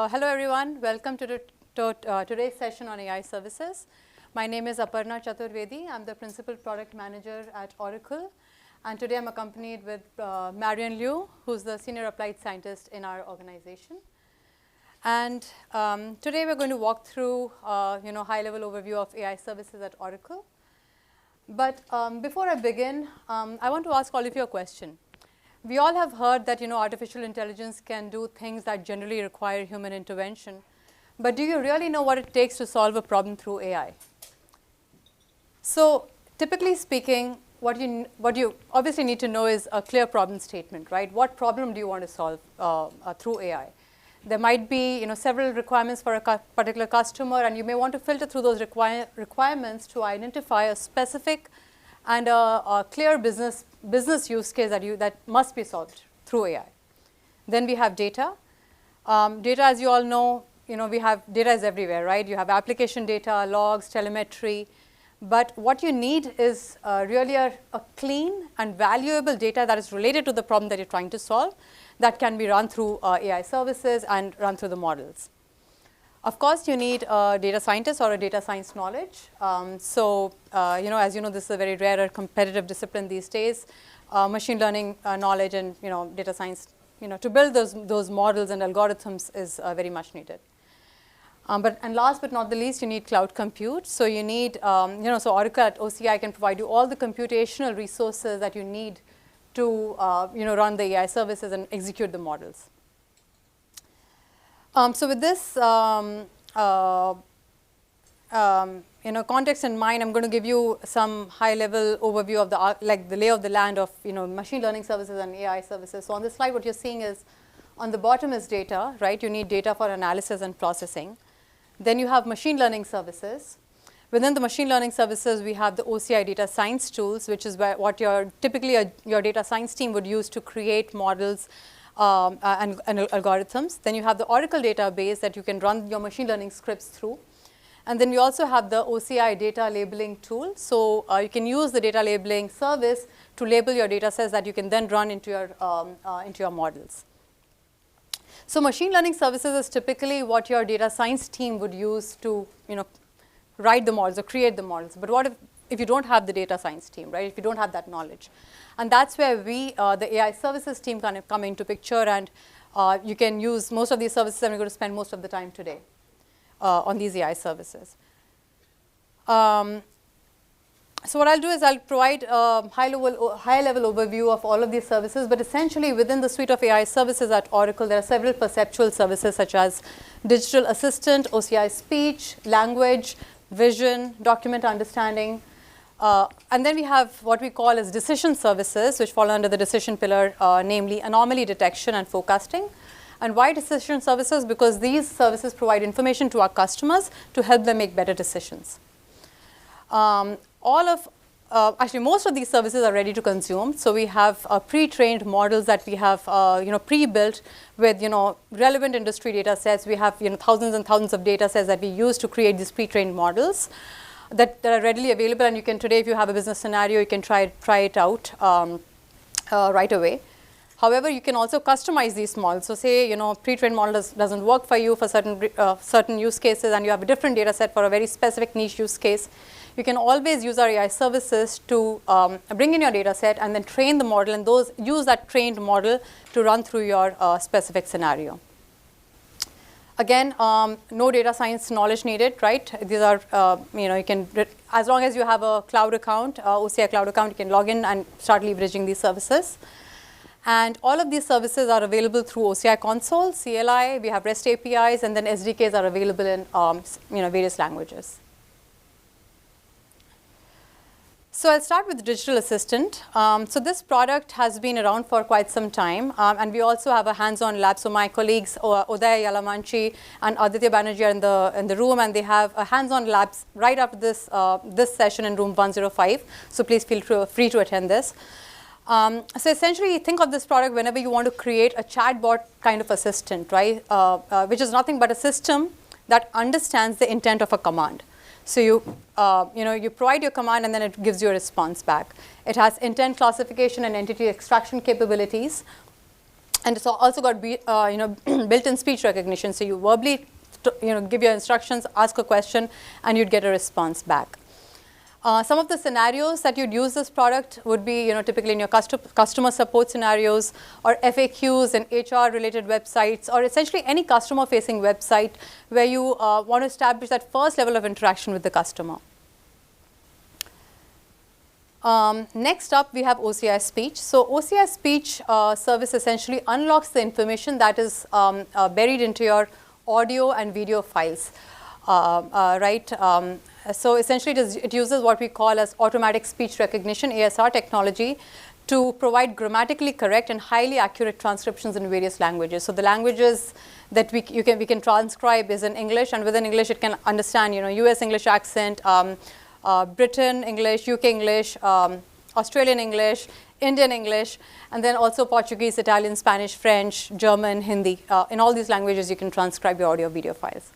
Hello everyone, welcome to today's session on AI services. My name is Aparna Chaturvedi. I'm the Principal Product Manager at Oracle. And today I'm accompanied with Marianne, who's the Senior Applied Scientist in our organization. And today we're going to walk through high-level overview of AI services at Oracle. But before I begin, I want to ask all of you a question. We all have heard that artificial intelligence can do things that generally require human intervention. But do you really know what it takes to solve a problem through AI? So typically speaking, what you obviously need to know is a clear problem statement, right? What problem do you want to solve through AI? There might be several requirements for a particular customer, and you may want to filter through those requirements to identify a specific and a clear business use case that must be solved through AI. Then we have data. Data, as you all know, we have data is everywhere, right? You have application data, logs, telemetry. But what you need is really a clean and valuable data that is related to the problem that you're trying to solve that can be run through AI services and run through the models. Of course, you need a data scientist or a data science knowledge. As you know, this is a very rare or competitive discipline these days. Machine learning knowledge and data science, to build those models and algorithms is very much needed. And last but not the least, you need cloud compute. So you need, so Oracle at OCI can provide you all the computational resources that you need to, run the AI services and execute the models. So with this, context in mind, I'm going to give you some high-level overview of the lay of the land of machine learning services and AI services. So on this slide, what you're seeing is on the bottom is data, right? You need data for analysis and processing. Then you have machine learning services. Within the machine learning services, we have the OCI data science tools, which is what your data science team would use to create models and algorithms. Then you have the Oracle database that you can run your machine learning scripts through. And then we also have the OCI data labeling tool. So you can use the data labeling service to label your data sets that you can then run into your models. So machine learning services is typically what your data science team would use to write the models or create the models. But what if you don't have the data science team, right? If you don't have that knowledge. And that's where we, the AI services team, kind of come into picture, and you can use most of these services, and we're going to spend most of the time today on these AI services. So what I'll do is I'll provide a high-level overview of all of these services, but essentially within the suite of AI services at Oracle, there are several perceptual services such as digital assistant, OCI speech, language, vision, document understanding. And then we have what we call as decision services, which fall under the decision pillar, namely anomaly detection and forecasting. And why decision services? Because these services provide information to our customers to help them make better decisions. Actually, most of these services are ready to consume. So we have pre-trained models that we have pre-built with relevant industry data sets. We have thousands and thousands of data sets that we use to create these pre-trained models that are readily available. And you can today, if you have a business scenario, you can try it out right away. However, you can also customize these models. So say pre-trained model doesn't work for you for certain use cases, and you have a different data set for a very specific niche use case. You can always use our AI services to bring in your data set and then train the model, and use that trained model to run through your specific scenario. Again, no data science knowledge needed, right? These are, you can, as long as you have a cloud account, OCI cloud account, you can log in and start leveraging these services. And all of these services are available through OCI Console, CLI. We have REST APIs, and then SDKs are available in various languages. So I'll start with Digital Assistant. So this product has been around for quite some time, and we also have a hands-on lab. So my colleagues Uday Yalamanchi and Aditya Banerjee are in the room, and they have a hands-on labs right after this session in room 105. So please feel free to attend this. So essentially, think of this product whenever you want to create a chatbot kind of assistant, right? Which is nothing but a system that understands the intent of a command. So you provide your command, and then it gives you a response back. It has intent classification and entity extraction capabilities. And it's also got built-in speech recognition. So you verbally give your instructions, ask a question, and you'd get a response back. Some of the scenarios that you'd use this product would be typically in your customer support scenarios, or FAQs and HR-related websites, or essentially any customer-facing website where you want to establish that first level of interaction with the customer. Next up, we have OCI Speech. So OCI Speech service essentially unlocks the information that is buried into your audio and video files, right? So essentially, it uses what we call as automatic speech recognition, ASR technology, to provide grammatically correct and highly accurate transcriptions in various languages. So the languages that we can transcribe is in English, and within English, it can understand US English accent, Britain English, UK English, Australian English, Indian English, and then also Portuguese, Italian, Spanish, French, German, Hindi. In all these languages, you can transcribe your audio video files.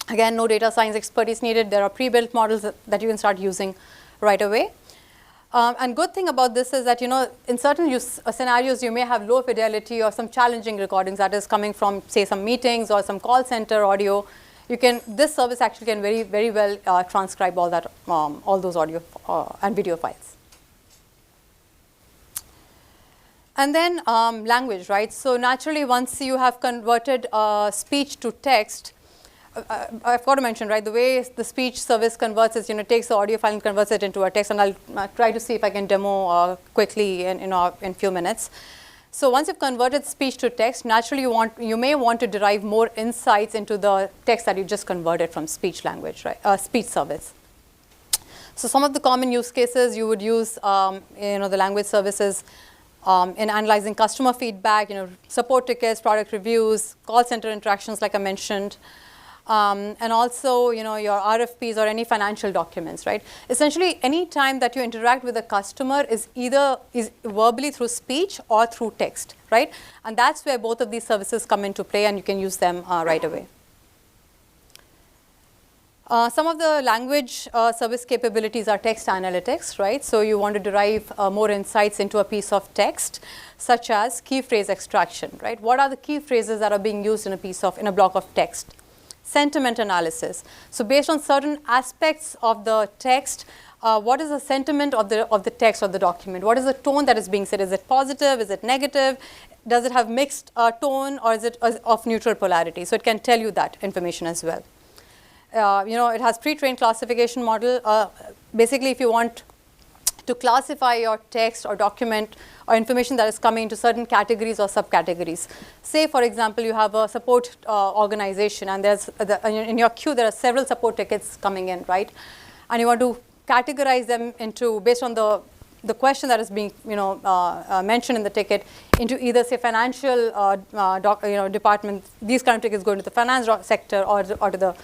Again, no data science expertise needed. There are pre-built models that you can start using right away. And good thing about this is that in certain scenarios, you may have low fidelity or some challenging recordings that is coming from, say, some meetings or some call center audio. This service actually can very, very well transcribe all those audio and video files. And then language, right? So naturally, once you have converted speech to text, I've got to mention, right, the way the speech service converts is, takes the audio file and converts it into a text, and I'll try to see if I can demo quickly in a few minutes. So once you've converted speech to text, naturally you may want to derive more insights into the text that you just converted from speech language, right? Speech service. So some of the common use cases you would use, the language services in analyzing customer feedback, support tickets, product reviews, call center interactions, like I mentioned. And also, your RFPs or any financial documents, right? Essentially, any time that you interact with a customer is verbally through speech or through text, right? And that's where both of these services come into play, and you can use them right away. Some of the language service capabilities are text analytics, right? So you want to derive more insights into a piece of text, such as key phrase extraction, right? What are the key phrases that are being used in a block of text? Sentiment analysis. So based on certain aspects of the text, what is the sentiment of the text or the document? What is the tone that is being said? Is it positive? Is it negative? Does it have mixed tone, or is it of neutral polarity? So it can tell you that information as well. It has pre-trained classification model. Basically, if you want to classify your text or document or information that is coming into certain categories or subcategories. Say, for example, you have a support organization, and in your queue there are several support tickets coming in, right? And you want to categorize them based on the question that is being mentioned in the ticket, into either, say, financial department. These kind of tickets go into the finance sector, or to the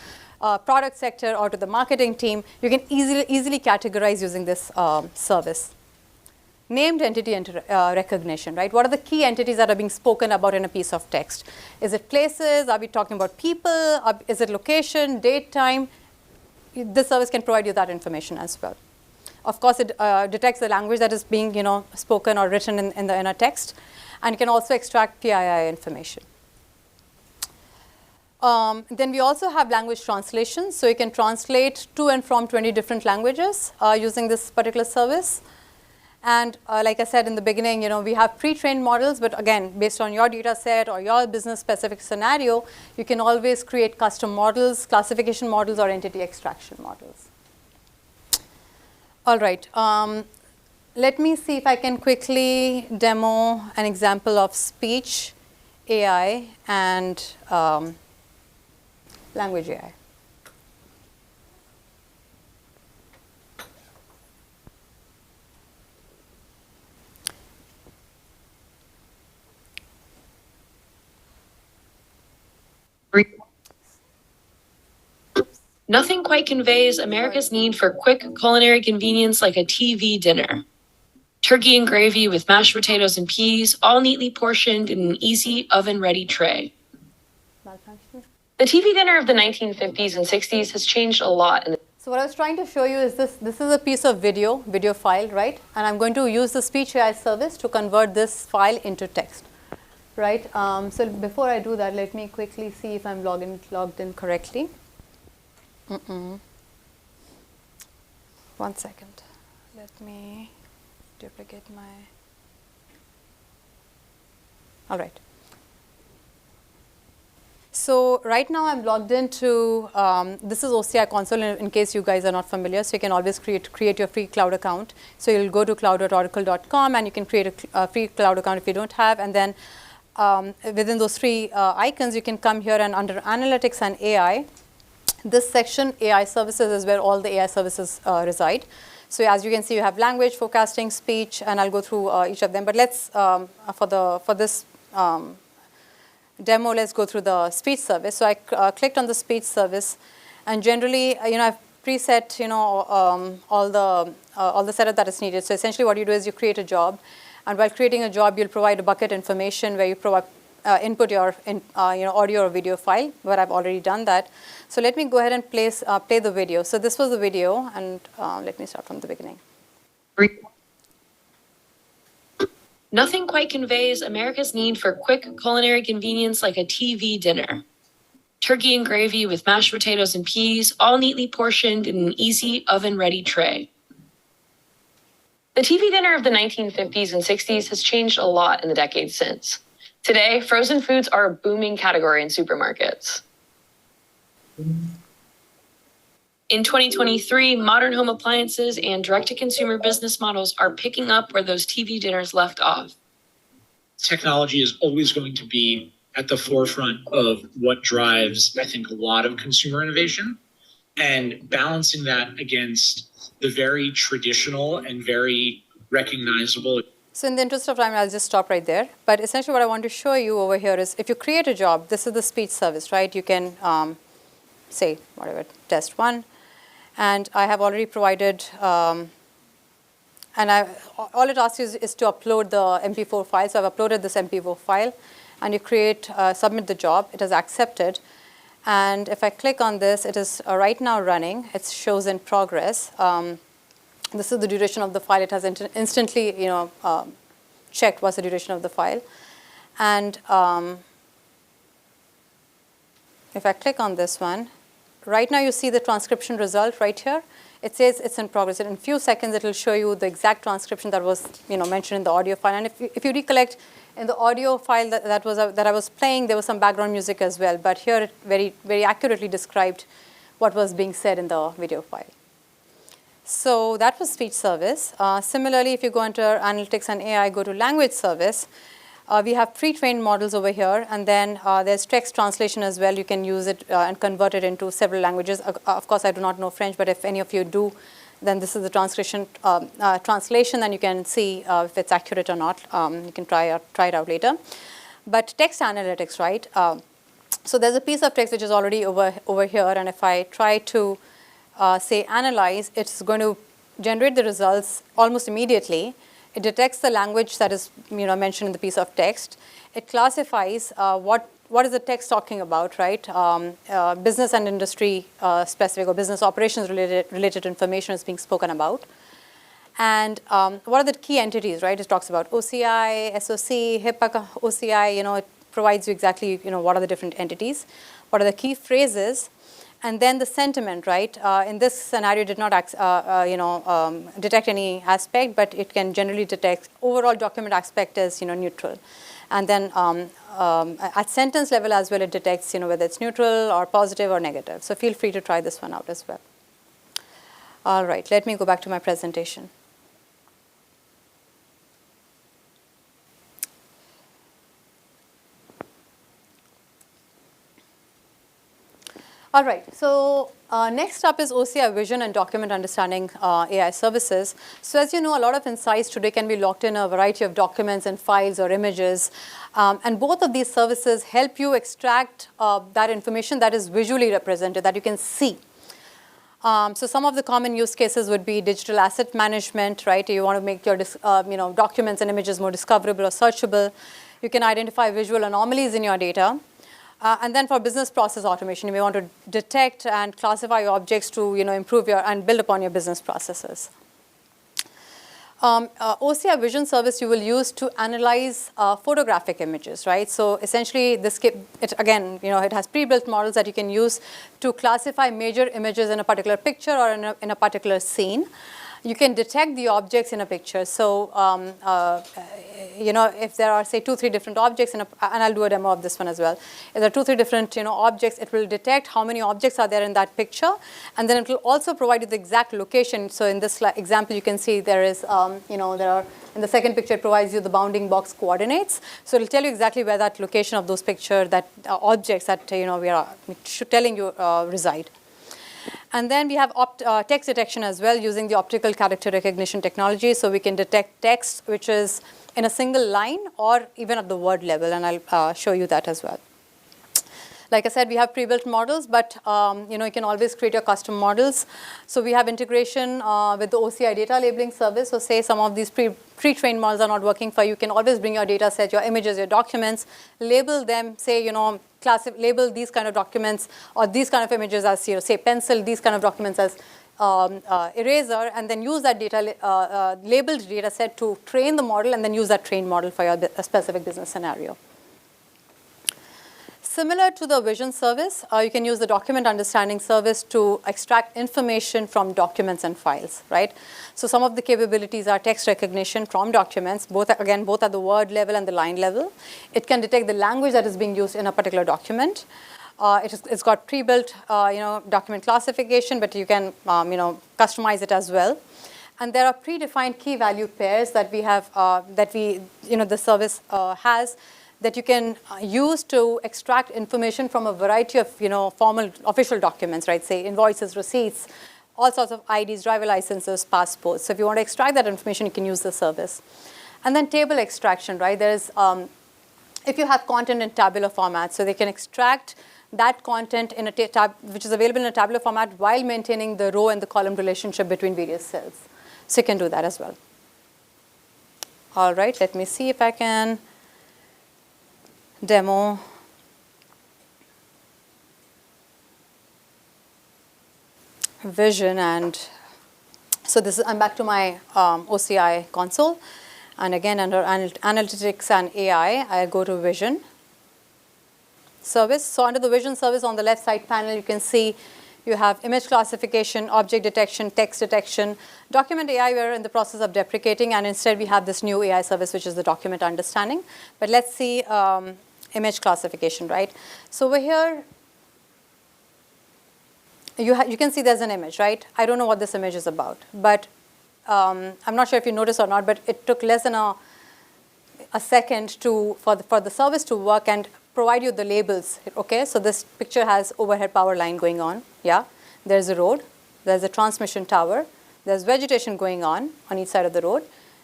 product sector, or to the marketing team. You can easily categorize using this service. Named entity recognition, right? What are the key entities that are being spoken about in a piece of text? Is it places? Are we talking about people? Is it location, date, time? This service can provide you that information as well. Of course, it detects the language that is being spoken or written in a text, and can also extract PII information. Then we also have language translation. So you can translate to and from 20 different languages using this particular service. And like I said in the beginning, we have pre-trained models, but again, based on your data set or your business-specific scenario, you can always create custom models, classification models, or entity extraction models. All right. Let me see if I can quickly demo an example of speech AI and language AI. Nothing quite conveys America's need for quick culinary convenience like a TV dinner. Turkey and gravy with mashed potatoes and peas, all neatly portioned in an easy oven-ready tray. The TV dinner of the 1950s and 60s has changed a lot. So what I was trying to show you is this is a piece of video file, right? And I'm going to use the speech AI service to convert this file into text, right? So before I do that, let me quickly see if I'm logged in correctly. One second. Let me duplicate my. All right. So right now I'm logged into, this is OCI console in case you guys are not familiar. So you can always create your free cloud account. So you'll go to cloud.oracle.com and you can create a free cloud account if you don't have. And then within those three icons, you can come here and under analytics and AI, this section, AI services, is where all the AI services reside. So as you can see, you have language, forecasting, speech, and I'll go through each of them. But let's, for this demo, let's go through the speech service. So I clicked on the speech service, and generally, I've preset, all the setup that is needed. So essentially, what you do is you create a job, and while creating a job, you'll provide a bucket information where you provide input your audio or video file. But I've already done that. So let me go ahead and play the video. So this was the video, and let me start from the beginning. Nothing quite conveys America's need for quick culinary convenience like a TV dinner. Turkey and gravy with mashed potatoes and peas, all neatly portioned in an easy oven-ready tray. The TV dinner of the 1950s and 60s has changed a lot in the decades since. Today, frozen foods are a booming category in supermarkets. In 2023, modern home appliances and direct-to-consumer business models are picking up where those TV dinners left off. Technology is always going to be at the forefront of what drives, I think, a lot of consumer innovation, and balancing that against the very traditional and very recognizable. So in the interest of time, I'll just stop right there. But essentially what I want to show you over here is if you create a job, this is the speech service, right? You can say, whatever, test one. And I have already provided, all it asks you is to upload the MP4 file. So I've uploaded this MP4 file. And you submit the job. It is accepted. And if I click on this, it is right now running. It shows in progress. This is the duration of the file. It has instantly, checked what's the duration of the file. And if I click on this one, right now you see the transcription result right here. It says it's in progress. And in a few seconds, it will show you the exact transcription that was, mentioned in the audio file. And if you recollect, in the audio file that I was playing, there was some background music as well. But here, it very, very accurately described what was being said in the video file. So that was speech service. Similarly, if you go into analytics and AI, go to language service. We have pre-trained models over here, and then there's text translation as well. You can use it and convert it into several languages. Of course, I do not know French, but if any of you do, then this is the translation, and you can see if it's accurate or not. You can try it out later. But text analytics, right? So there's a piece of text which is already over here, and if I try to say analyze, it's going to generate the results almost immediately. It detects the language that is mentioned in the piece of text. It classifies what is the text talking about, right? Business and industry specific or business operations related information is being spoken about. And what are the key entities, right? It talks about OCI, SOC, HIPAA, OCI. It provides you exactly what are the different entities, what are the key phrases. And then the sentiment, right? In this scenario, did not detect any aspect, but it can generally detect overall document aspect as neutral. And then at sentence level as well, it detects whether it's neutral or positive or negative. So feel free to try this one out as well. All right, let me go back to my presentation. All right, so next up is OCI Vision and Document Understanding AI services. So as you know, a lot of insights today can be locked in a variety of documents and files or images. And both of these services help you extract that information that is visually represented, that you can see. So some of the common use cases would be digital asset management, right? You want to make your documents and images more discoverable or searchable. You can identify visual anomalies in your data. And then for business process automation, you may want to detect and classify your objects to improve and build upon your business processes. OCR vision service you will use to analyze photographic images, right? So essentially, it has pre-built models that you can use to classify major images in a particular picture or in a particular scene. You can detect the objects in a picture. So, if there are, say, 2-3 different objects, and I'll do a demo of this one as well. If there are 2-3 different, objects, it will detect how many objects are there in that picture, and then it will also provide you the exact location. So, in this example, you can see there is, in the second picture, it provides you the bounding box coordinates. So, it will tell you exactly where that location of those objects that we are telling you reside. And then we have text detection as well using the optical character recognition technology. So we can detect text which is in a single line or even at the word level, and I'll show you that as well. Like I said, we have pre-built models, but you can always create your custom models. So we have integration with the OCI data labeling service. So say some of these pre-trained models are not working for you, you can always bring your data set, your images, your documents, label them, say, label these kind of documents or these kind of images as, say, pencil, these kind of documents as eraser, and then use that data labeled data set to train the model, and then use that trained model for your specific business scenario. Similar to the vision service, you can use the document understanding service to extract information from documents and files, right? So some of the capabilities are text recognition from documents, both at the word level and the line level. It can detect the language that is being used in a particular document. It's got pre-built, document classification, but you can, customize it as well. And there are predefined key value pairs that we have, the service has, that you can use to extract information from a variety of, formal official documents, right? Say invoices, receipts, all sorts of IDs, driver licenses, passports. So if you want to extract that information, you can use the service. And then table extraction, right? There's, if you have content in tabular format, so they can extract that content in a which is available in a tabular format while maintaining the row and the column relationship between various cells. So you can do that as well. All right, let me see if I can demo vision. And so I'm back to my OCI console, and again under analytics and AI, I'll go to vision service. So under the vision service on the left side panel, you can see you have image classification, object detection, text detection. Document AI we're in the process of deprecating, and instead we have this new AI service, which is the document understanding. But let's see image classification, right? So over here, you can see there's an image, right? I don't know what this image is about, but I'm not sure if you noticed or not, but it took less than a second for the service to work and provide you the labels. Okay, so this picture has overhead power line going on. Yeah, there's a road, there's a transmission tower, there's vegetation going on each side of the road.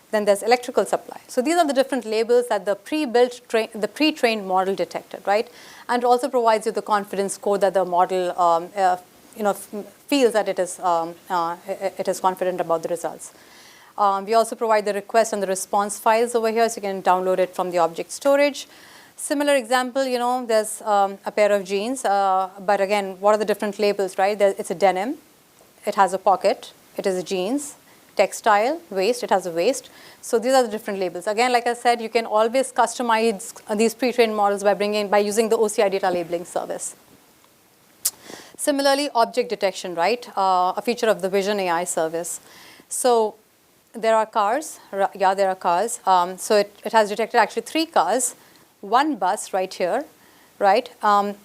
Then there's electrical supply. So these are the different labels that the pre-trained model detected, right? And also provides you the confidence score that the model, feels that it is confident about the results. We also provide the request and the response files over here, so you can download it from the object storage. Similar example, there's a pair of jeans, but again, what are the different labels, right? It's a denim, it has a pocket, it is a jeans. Textile, waist, it has a waist. So these are the different labels. Again, like I said, you can always customize these pre-trained models by using the OCI data labeling service. Similarly, object detection, right? A feature of the Vision AI service. So there are cars. Yeah, there are cars. So it has detected actually 3 cars, 1 bus right here, right? And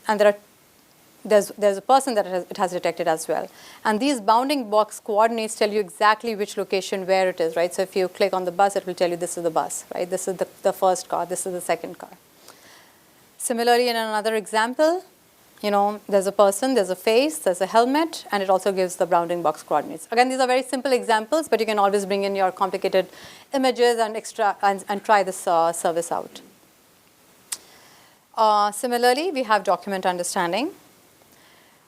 there's a person that it has detected as well. And these bounding box coordinates tell you exactly which location, where it is, right? So if you click on the bus, it will tell you this is the bus, right? This is the first car, this is the second car. Similarly, in another example, there's a person, there's a face, there's a helmet, and it also gives the bounding box coordinates. Again, these are very simple examples, but you can always bring in your complicated images and try this service out. Similarly, we have document understanding.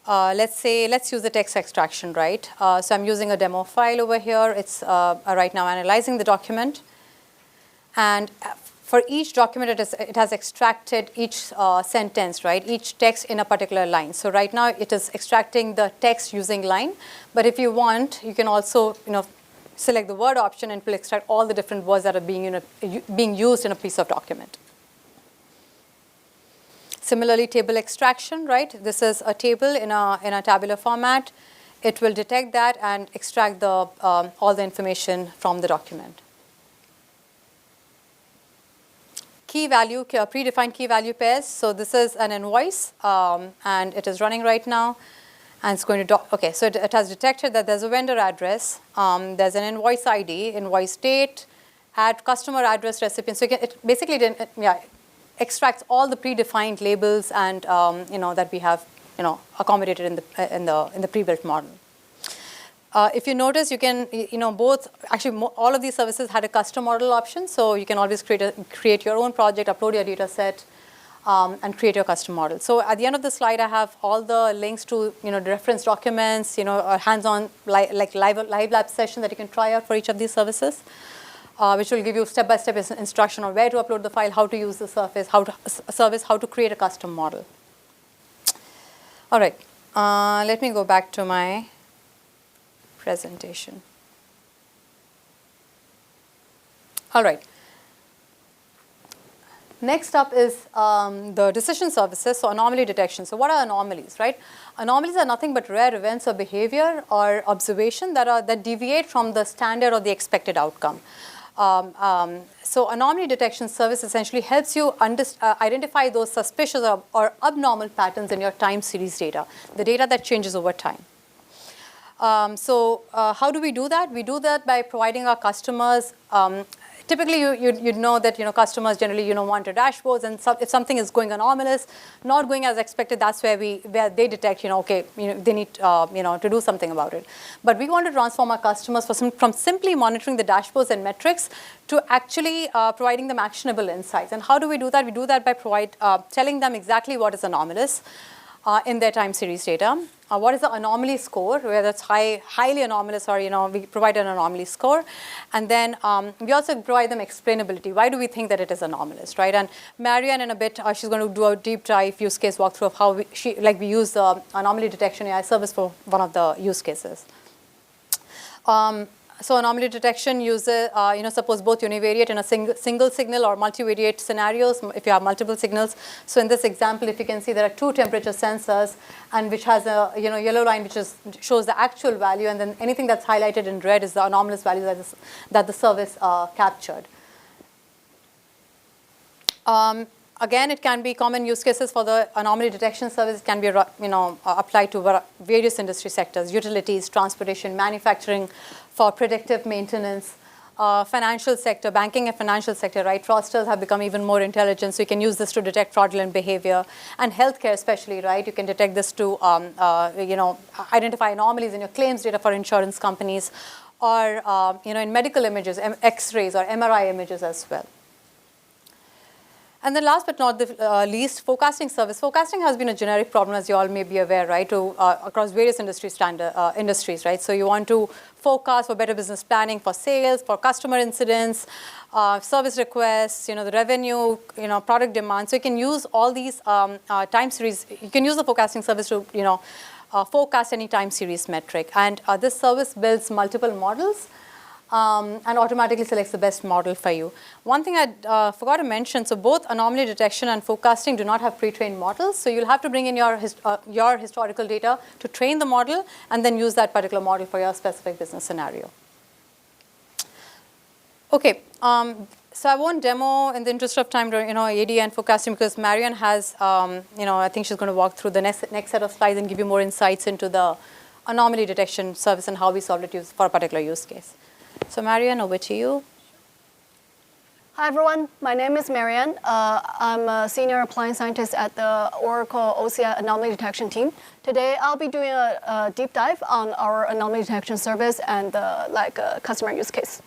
Let's use the text extraction, right? So I'm using a demo file over here. It's right now analyzing the document. And for each document, it has extracted each sentence, right? Each text in a particular line. So right now, it is extracting the text using line. But if you want, you can also, select the word option, and it will extract all the different words that are being used in a piece of document. Similarly, table extraction, right? This is a table in a tabular format. It will detect that and extract all the information from the document. Key value, predefined key value pairs. So this is an invoice, and it is running right now. And it's going to, okay, so it has detected that there's a vendor address, there's an invoice ID, invoice date, add customer address recipient. So it basically extracts all the predefined labels and that we have accommodated in the pre-built model. If you notice, you can both actually all of these services had a custom model option, so you can always create your own project, upload your data set, and create your custom model. So at the end of the slide, I have all the links to the reference documents, a hands-on live lab session that you can try out for each of these services, which will give you step-by-step instruction on where to upload the file, how to use the service, how to create a custom model. All right, let me go back to my presentation. All right. Next up is the decision services, so anomaly detection. So what are anomalies, right? Anomalies are nothing but rare events or behavior or observation that deviate from the standard or the expected outcome. So anomaly detection service essentially helps you identify those suspicious or abnormal patterns in your time series data, the data that changes over time. So how do we do that? We do that by providing our customers. Typically, you'd know that customers generally want your dashboards, and if something is going anomalous, not going as expected, that's where they detect okay, they need to do something about it. But we want to transform our customers from simply monitoring the dashboards and metrics to actually providing them actionable insights. And how do we do that? We do that by telling them exactly what is anomalous in their time series data. What is the anomaly score, whether it's highly anomalous or we provide an anomaly score. And then we also provide them explainability. Why do we think that it is anomalous, right? And Marianne in a bit, she's going to do a deep dive use case walkthrough of how we use the anomaly detection AI service for one of the use cases. So anomaly detection uses, suppose both univariate in a single signal or multivariate scenarios if you have multiple signals. So in this example, if you can see, there are two temperature sensors, and which has a yellow line which shows the actual value, and then anything that's highlighted in red is the anomalous value that the service captured. Again, it can be common use cases for the anomaly detection service. It can be applied to various industry sectors: utilities, transportation, manufacturing, for predictive maintenance, financial sector, banking and financial sector, right? Fraudsters have become even more intelligent, so you can use this to detect fraudulent behavior. And healthcare especially, right? You can detect this to identify anomalies in your claims data for insurance companies, or in medical images, X-rays or MRI images as well. And then last but not the least, forecasting service. Forecasting has been a generic problem, as you all may be aware, right, across various industries, right? So you want to forecast for better business planning, for sales, for customer incidents, service requests, the revenue, product demand. So you can use all these time series. You can use the forecasting service to, forecast any time series metric. And this service builds multiple models. And automatically selects the best model for you. One thing I forgot to mention, so both anomaly detection and forecasting do not have pre-trained models. So you'll have to bring in your historical data to train the model, and then use that particular model for your specific business scenario. Okay, so I won't demo in the interest of time, AD and forecasting, because Marianne has, I think she's going to walk through the next set of slides and give you more insights into the anomaly detection service and how we solved it for a particular use case. So Marianne, over to you. Hi everyone, my name is Marianne. I'm a senior appliance scientist at the Oracle OCI anomaly detection team. Today I'll be doing a deep dive on our anomaly detection service and customer use case.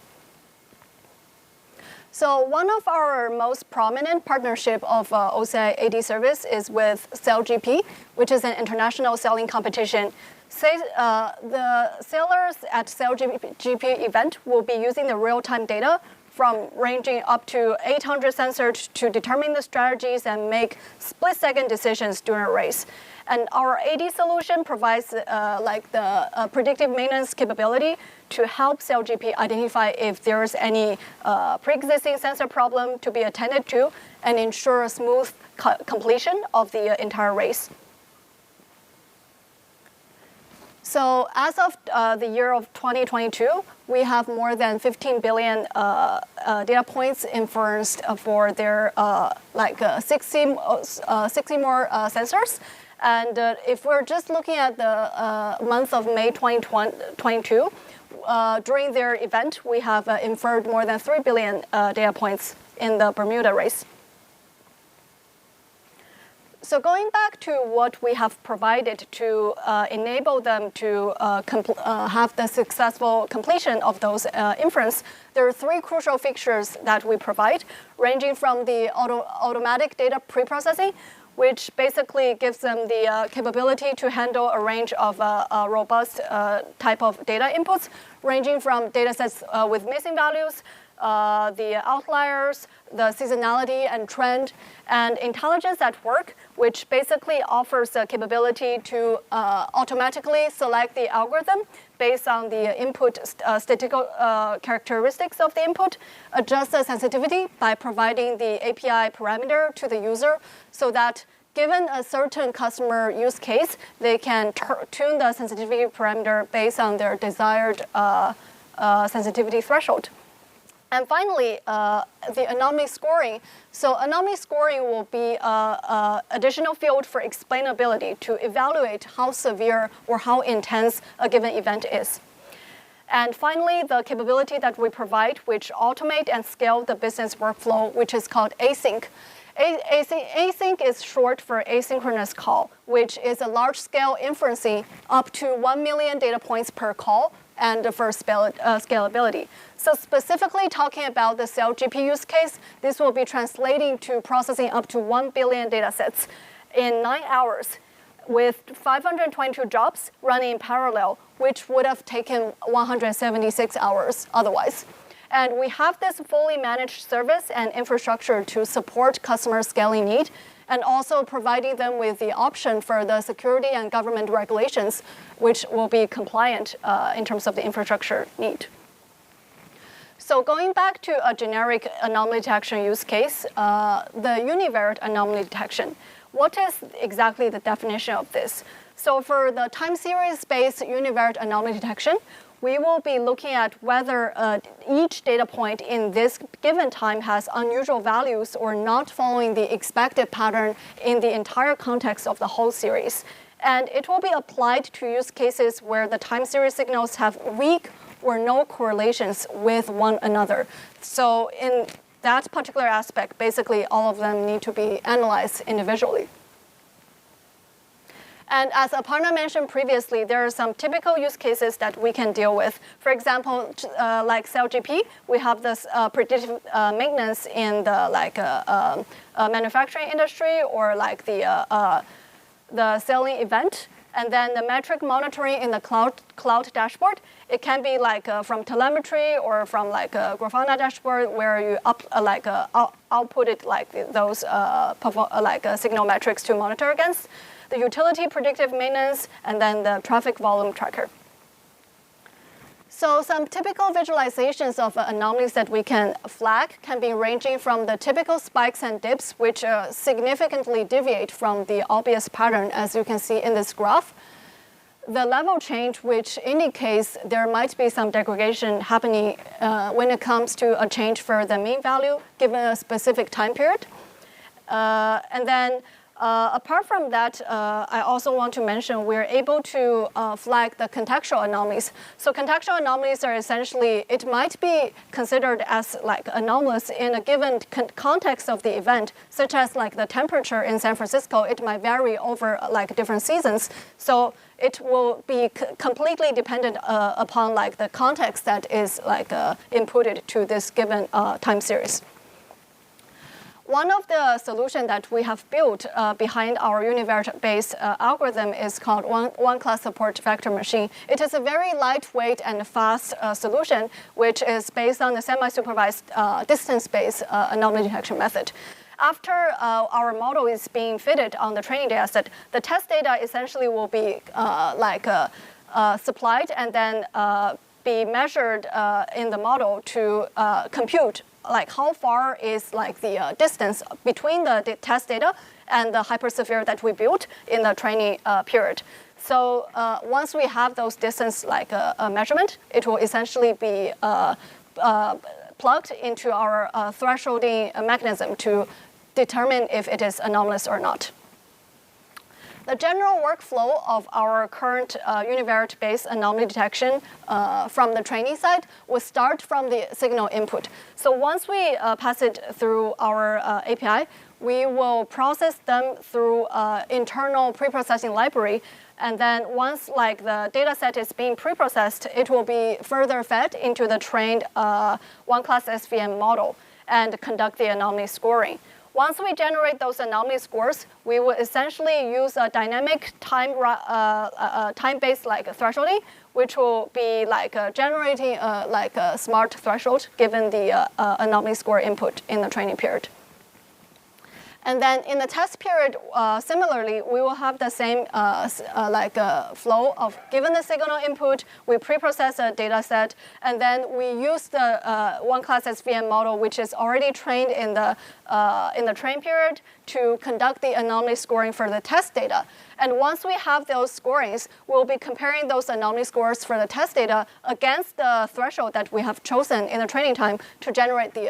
So one of our most prominent partnership of OCI AD service is with SellGP, which is an international selling competition. The sellers at SellGP event will be using the real-time data from ranging up to 800 sensors to determine the strategies and make split-second decisions during a race. And our AD solution provides like the predictive maintenance capability to help CellGP identify if there's any pre-existing sensor problem to be attended to and ensure a smooth completion of the entire race. So as of the year of 2022, we have more than 15 billion data points inferenced for their 60 more sensors. And if we're just looking at the month of May 2022, during their event, we have inferred more than 3 billion data points in the Bermuda race. So going back to what we have provided to enable them to have the successful completion of those inference, there are three crucial features that we provide, ranging from the automatic data preprocessing, which basically gives them the capability to handle a range of robust type of data inputs, ranging from data sets with missing values, the outliers, the seasonality and trend, and intelligence at work, which basically offers the capability to automatically select the algorithm based on the input statistical characteristics of the input, adjust the sensitivity by providing the API parameter to the user so that given a certain customer use case, they can tune the sensitivity parameter based on their desired sensitivity threshold. And finally, the anomaly scoring. So anomaly scoring will be an additional field for explainability to evaluate how severe or how intense a given event is. And finally, the capability that we provide, which automate and scale the business workflow, which is called async. Async is short for asynchronous call, which is a large-scale inferencing up to 1 million data points per call and for scalability. So specifically talking about the CellGP use case, this will be translating to processing up to 1 billion data sets in 9 hours with 522 jobs running in parallel, which would have taken 176 hours otherwise. And we have this fully managed service and infrastructure to support customer scaling need, and also providing them with the option for the security and government regulations, which will be compliant in terms of the infrastructure need. So going back to a generic anomaly detection use case, the univariate anomaly detection. What is exactly the definition of this? So for the time series-based univariate anomaly detection, we will be looking at whether each data point in this given time has unusual values or not following the expected pattern in the entire context of the whole series. And it will be applied to use cases where the time series signals have weak or no correlations with one another. So in that particular aspect, basically all of them need to be analyzed individually. And as Aparna mentioned previously, there are some typical use cases that we can deal with. For example, like CellGP, we have this predictive maintenance in the manufacturing industry or like the selling event. And then the metric monitoring in the cloud dashboard. It can be like from telemetry or from like a Grafana dashboard where you output it like those signal metrics to monitor against. The utility predictive maintenance, and then the traffic volume tracker. So some typical visualizations of anomalies that we can flag can be ranging from the typical spikes and dips, which significantly deviate from the obvious pattern, as you can see in this graph. The level change, which indicates there might be some degradation happening when it comes to a change for the mean value given a specific time period. And then apart from that, I also want to mention we're able to flag the contextual anomalies. So contextual anomalies are essentially, it might be considered as like anomalous in a given context of the event, such as like the temperature in San Francisco. It might vary over like different seasons. So it will be completely dependent upon like the context that is like inputted to this given time series. One of the solutions that we have built behind our univariate-based algorithm is called one-class support vector machine. It is a very lightweight and fast solution, which is based on the semi-supervised distance-based anomaly detection method. After our model is being fitted on the training data set, the test data essentially will be supplied and then be measured in the model to compute like how far is like the distance between the test data and the hypersphere that we built in the training period. So once we have those distance like measurement, it will essentially be plugged into our thresholding mechanism to determine if it is anomalous or not. The general workflow of our current univariate-based anomaly detection from the training side will start from the signal input. So once we pass it through our API, we will process them through internal preprocessing library. And then once like the data set is being preprocessed, it will be further fed into the trained one-class SVM model and conduct the anomaly scoring. Once we generate those anomaly scores, we will essentially use a dynamic time-based like thresholding, which will be like generating like a smart threshold given the anomaly score input in the training period. And then in the test period, similarly, we will have the same flow of given the signal input, we preprocess a data set, and then we use the one-class SVM model, which is already trained in the train period to conduct the anomaly scoring for the test data. And once we have those scorings, we'll be comparing those anomaly scores for the test data against the threshold that we have chosen in the training time to generate the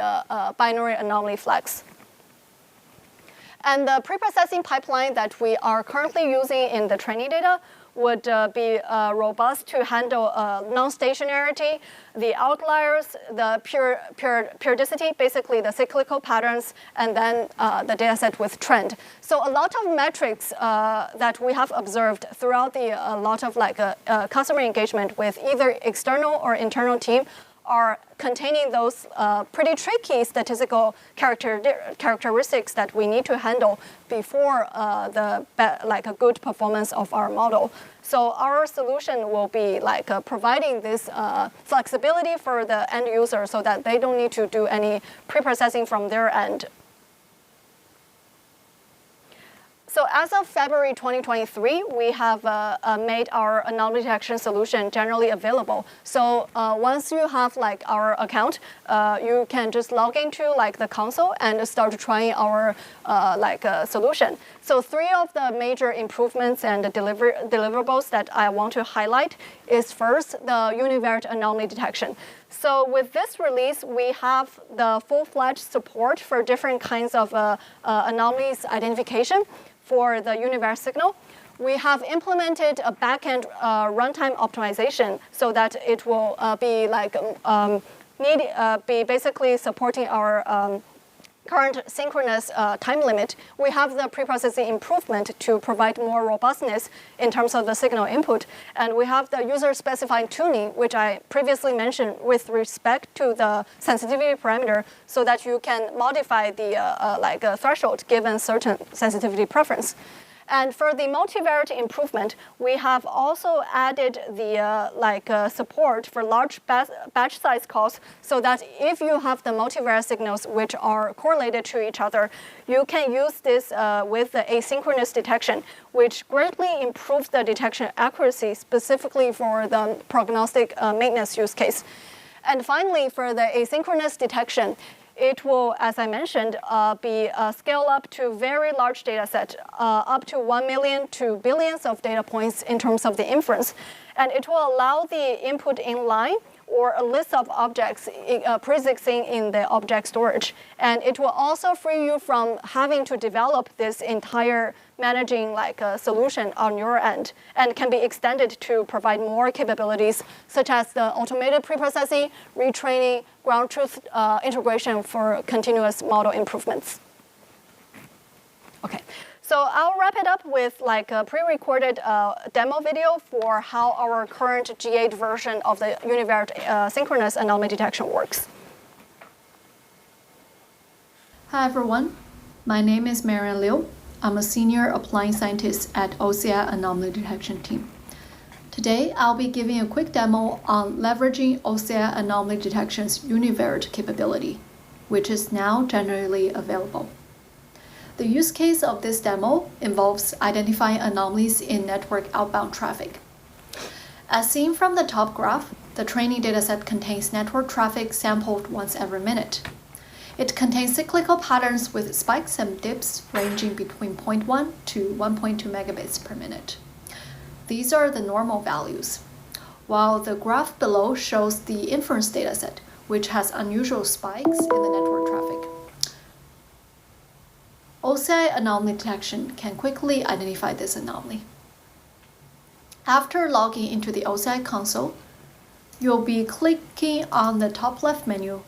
binary anomaly flags. And the preprocessing pipeline that we are currently using in the training data would be robust to handle non-stationarity, the outliers, the periodicity, basically the cyclical patterns, and then the data set with trend. So a lot of metrics that we have observed throughout a lot of like customer engagement with either external or internal team are containing those pretty tricky statistical characteristics that we need to handle before a good performance of our model. So our solution will be like providing this flexibility for the end user so that they don't need to do any preprocessing from their end. So as of February 2023, we have made our anomaly detection solution generally available. So once you have like our account, you can just log into like the console and start trying our solution. So 3 of the major improvements and deliverables that I want to highlight is first, the univariate anomaly detection. So with this release, we have the full-fledged support for different kinds of anomalies identification for the univariate signal. We have implemented a backend runtime optimization so that it will be like be basically supporting our current synchronous time limit. We have the preprocessing improvement to provide more robustness in terms of the signal input. And we have the user-specified tuning, which I previously mentioned with respect to the sensitivity parameter so that you can modify the threshold given certain sensitivity preference. And for the multivariate improvement, we have also added the support for large batch size calls so that if you have the multivariate signals which are correlated to each other, you can use this with the asynchronous detection, which greatly improves the detection accuracy specifically for the prognostic maintenance use case. And finally, for the asynchronous detection, it will, as I mentioned, be scaled up to very large data set, up to 1 million to billions of data points in terms of the inference. And it will allow the input inline or a list of objects pre-existing in the object storage. And it will also free you from having to develop this entire managing solution on your end and can be extended to provide more capabilities such as the automated preprocessing, retraining, ground truth integration for continuous model improvements. Okay. So I'll wrap it up with a pre-recorded demo video for how our current G8 version of the univariate synchronous anomaly detection works. Hi everyone, my name is Marianne Liu. I'm a senior applying scientist at OCI Anomaly Detection Team. Today, I'll be giving a quick demo on leveraging OCI Anomaly Detection's univariate capability, which is now generally available. The use case of this demo involves identifying anomalies in network outbound traffic. As seen from the top graph, the training dataset contains network traffic sampled once every minute. It contains cyclical patterns with spikes and dips ranging between 0.1 to 1.2 megabits per minute. These are the normal values, while the graph below shows the inference dataset, which has unusual spikes in the network traffic. OCI anomaly detection can quickly identify this anomaly. After logging into the OCI console, you'll be clicking on the top left menu,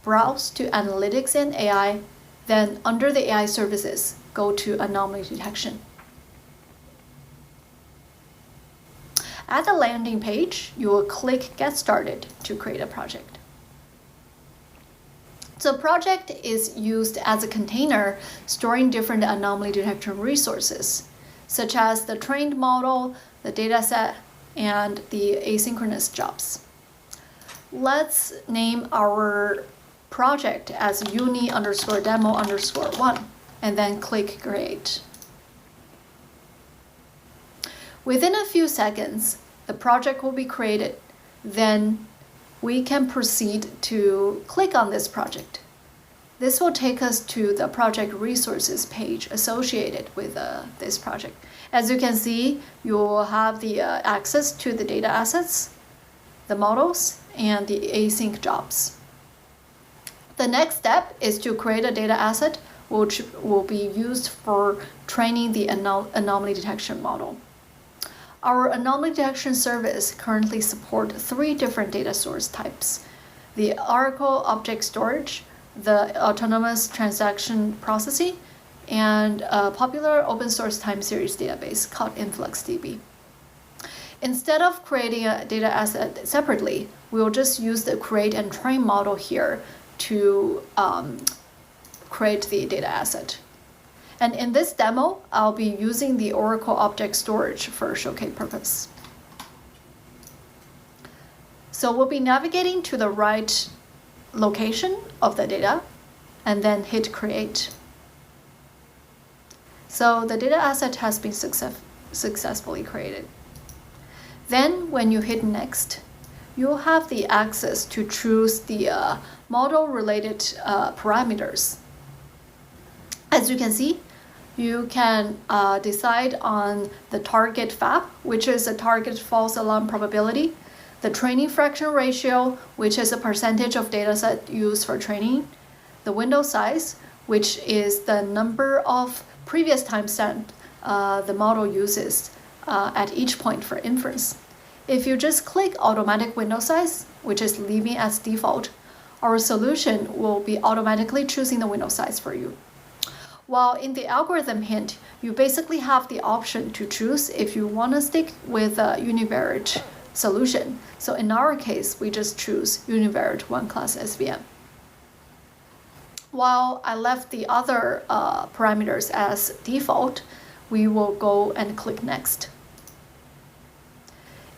Browse to Analytics and AI, then under the AI services, go to Anomaly Detection. At the landing page, you will click Get Started to create a project. So project is used as a container storing different anomaly detection resources, such as the trained model, the dataset, and the asynchronous jobs. Let's name our project as uni_demo_1 and then click Create. Within a few seconds, the project will be created. Then we can proceed to click on this project. This will take us to the project resources page associated with this project. As you can see, you will have the access to the data assets, the models, and the async jobs. The next step is to create a data asset which will be used for training the anomaly detection model. Our anomaly detection service currently supports 3 different data source types: the Oracle Object Storage, the Autonomous Transaction Processing, and a popular open source time series database called InfluxDB. Instead of creating a data asset separately, we will just use the create and train model here to create the data asset. And in this demo, I'll be using the Oracle Object Storage for showcase purpose. So we'll be navigating to the right location of the data and then hit Create. So the data asset has been successfully created. Then when you hit Next, you'll have the access to choose the model-related parameters. As you can see, you can decide on the target FAB, which is a target false alarm probability, the training fraction ratio, which is a percentage of dataset used for training, the window size, which is the number of previous timestamp the model uses at each point for inference. If you just click automatic window size, which is leaving as default, our solution will be automatically choosing the window size for you. While in the algorithm hint, you basically have the option to choose if you want to stick with a univariate solution. So in our case, we just choose univariate 1-class SVM. While I left the other parameters as default, we will go and click Next.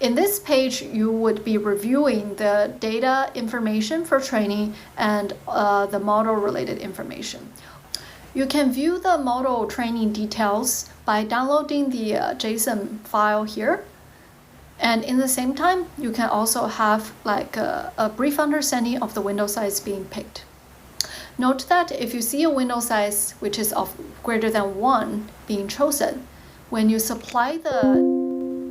In this page, you would be reviewing the data information for training and the model-related information. You can view the model training details by downloading the JSON file here. And in the same time, you can also have like a brief understanding of the window size being picked. Note that if you see a window size which is of greater than 1 being chosen, when you supply the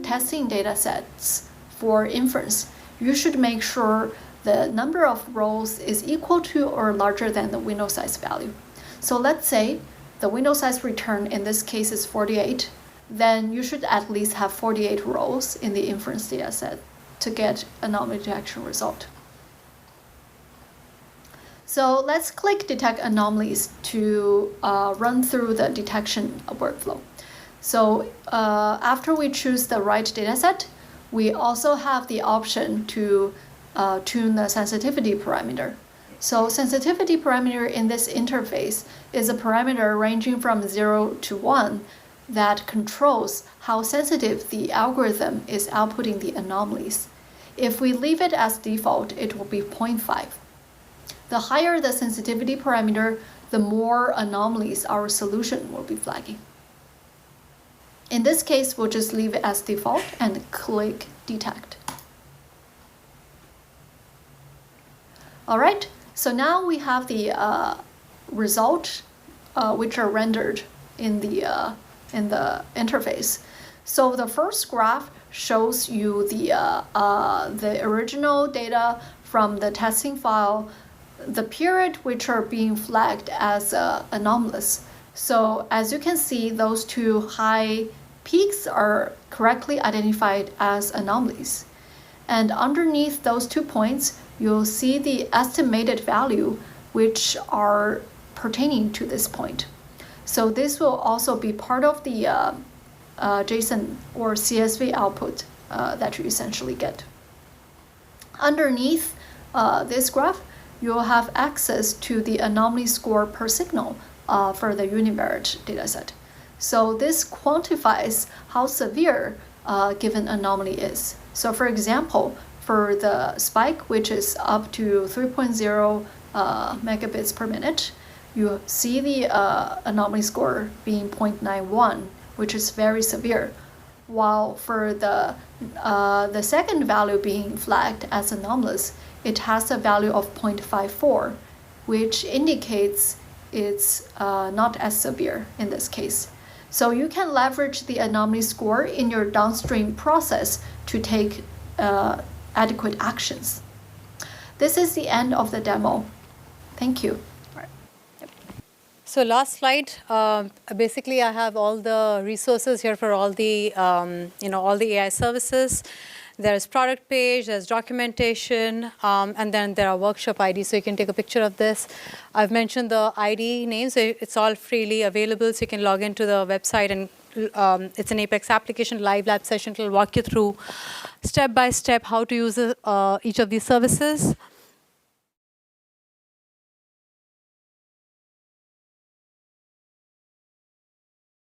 testing data sets for inference, you should make sure the number of rows is equal to or larger than the window size value. So let's say the window size return in this case is 48, then you should at least have 48 rows in the inference data set to get anomaly detection result. So let's click Detect Anomalies to run through the detection workflow. So after we choose the right dataset, we also have the option to tune the sensitivity parameter. So sensitivity parameter in this interface is a parameter ranging from 0 to 1 that controls how sensitive the algorithm is outputting the anomalies. If we leave it as default, it will be 0.5. The higher the sensitivity parameter, the more anomalies our solution will be flagging. In this case, we'll just leave it as default and click detect. All right, so now we have the result which are rendered in the interface. So the first graph shows you the original data from the testing file, the period which are being flagged as anomalous. So as you can see, those two high peaks are correctly identified as anomalies. And underneath those 2 points, you'll see the estimated value which are pertaining to this point. So this will also be part of the JSON or CSV output that you essentially get. Underneath this graph, you'll have access to the anomaly score per signal for the univariate dataset. So this quantifies how severe a given anomaly is. So for example, for the spike, which is up to 3.0 megabits per minute, you see the anomaly score being 0.91, which is very severe. While for the second value being flagged as anomalous, it has a value of 0.54, which indicates it's not as severe in this case. So you can leverage the anomaly score in your downstream process to take adequate actions. This is the end of the demo. Thank you. So last slide, basically I have all the resources here for all the, all the AI services. There's product page, there's documentation, and then there are workshop IDs, so you can take a picture of this. I've mentioned the ID names, so it's all freely available, so you can log into the website, and it's an Apex application live lab session. It will walk you through step by step how to use each of these services.